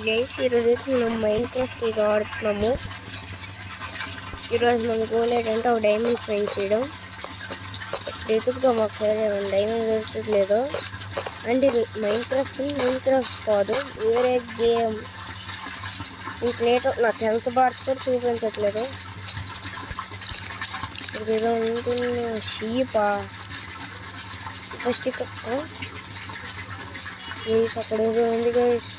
Guys ఈరోజు మనం mind craft ఇది ఆడుతున్నాము. ఈరోజు మన గోల్ ఏంటంటే ఒక డైమండ్ ఫైండ్ చేయడం. వెతుకుతాం ఒకసారి డైమండ్ దొరుకుతుందో. అంటే ఇది మైండ్ క్రాఫ్ట్ కాదు, వేరే గేమ్. ఇంకేటో నాకు హెల్త్ బార్స్ కూడా చూపించట్లేదు. ఏదో ఉంటుంది షీపా ఫస్ట్ అక్కడ ఏదో ఉంది గైస్.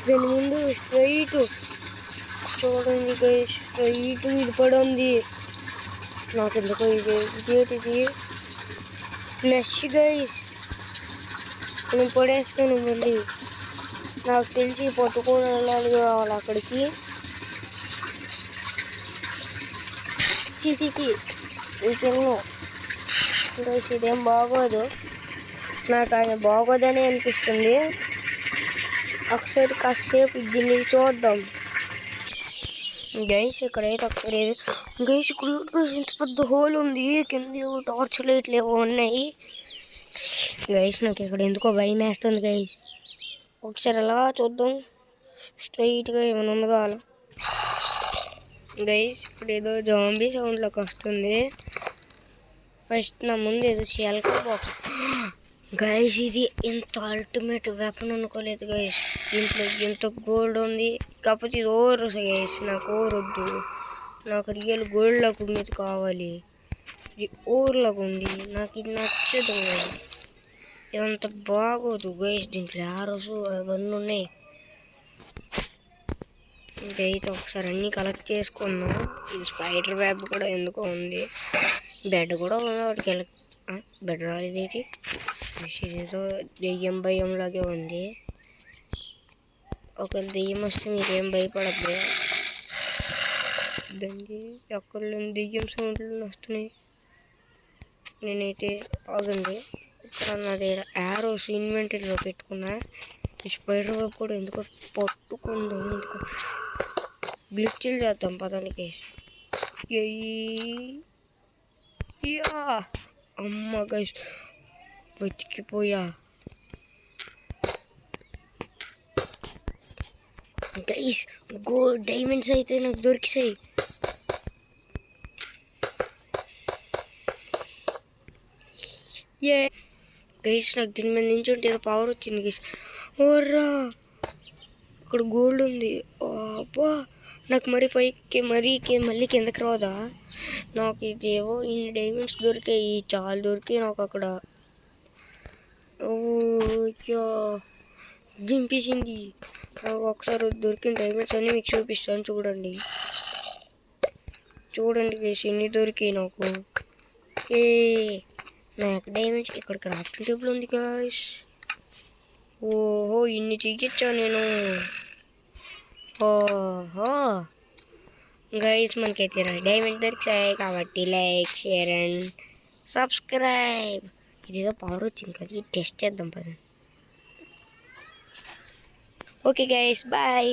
దాని ముందు స్ట్రైట్ చూడండి గైస్, స్ట్రైట్ ఇది పడి ఉంది. నాకు ఎందుకో ఇది ఫ్లెష్ గైస్. నేను పడేస్తాను మళ్ళీ. నాకు తెలిసి పట్టుకొని వెళ్ళాలి కావాలి అక్కడికి. ఇంకెన్నో గైస్, ఇదేం బాగోదు. నాకు ఆయన బాగోదని అనిపిస్తుంది. ఒకసారి కాసేపు దీన్ని చూద్దాం గైస్. ఇక్కడైతే ఒకసారి గైస్ ఇక్కడ ఇంత పెద్ద హోల్ ఉంది. కింద టార్చ్ లైట్లు ఏవో ఉన్నాయి గైస్. నాకు ఇక్కడ ఎందుకో భయం వేస్తుంది గైస్. ఒకసారి అలా చూద్దాం. స్ట్రైట్గా ఏమైనా ఉంది కావాలి గైస్. ఇప్పుడు ఏదో జాంబీ సౌండ్లోకి వస్తుంది. ఫస్ట్ నా ముందు ఏదో షెల్కర్ బాక్స్ గైస్. ఇది ఎంత అల్టిమేట్ వెపన్ అనుకోలేదు గైస్. దీంట్లో ఎంత గోల్డ్ ఉంది. కాకపోతే ఇది ఓవర్ గైస్. నాకు ఓవర్ వద్దు, నాకు రియల్ గోల్డ్ లాగా ఉండేది కావాలి. ఇది ఓవర్ లాగా ఉంది, నాకు ఇది నచ్చదు. ఇదంత బాగోదు గైస్. దీంట్లో యారోస్ అవన్నీ ఉన్నాయి. ఇంకైతే ఒకసారి అన్నీ కలెక్ట్ చేసుకున్నాం. ఇది స్పైడర్ వెబ్ కూడా ఎందుకో ఉంది. బెడ్ కూడా ఉంది. వాటికి బెడ్ రాలేదేంటి. ఏదో దెయ్యం భయం లాగే ఉంది. ఒక దెయ్యం వస్తే మీరేం భయపడద్దు. దానికి ఎక్కడ దెయ్యం సౌండ్లు వస్తున్నాయి. నేనైతే ఆగండి. ఇక్కడ నా దగ్గర యారోస్ ఇన్వెంటరీలో పెట్టుకున్నా. ఈ స్పైడర్ వెబ్ కూడా ఎందుకో పట్టుకుందాం. ఎందుకో గ్లిచ్లు చేద్దాం పదానికి. అమ్మ గైస్ బతికిపోయా గైస్. డైమండ్స్ అయితే నాకు దొరికిసాయి. గైస్ నాకు దీని మీద నుంచి ఉంటే ఏదో పవర్ వచ్చింది గైస్. ఓర్రా ఇక్కడ గోల్డ్ ఉంది. అబ్బా నాకు మరి పైకి మళ్ళీ కిందకి రాదా. నాకు ఇదేవో ఇన్ని డైమండ్స్ దొరికాయి, చాలా దొరికాయి నాకు అక్కడ. దింపేసింది. ఒకసారి దొరికిన డైమండ్స్ అన్నీ మీకు చూపిస్తాను చూడండి. గైస్ ఎన్ని దొరికాయి నాకు. నాకు డైమండ్స్ ఇక్కడ క్రాఫ్టింగ్ టేబుల్ ఉంది గైస్. ఓహో ఇన్ని తీయచ్చా నేను. ఓహో గైస్ మనకైతే డైమండ్ దొరికాయి కాబట్టి లైక్, షేర్ అండ్ సబ్స్క్రైబ్. ఇదేదో పవర్ వచ్చింది కదా, ఇది టెస్ట్ చేద్దాం పదండి. Okay guys bye.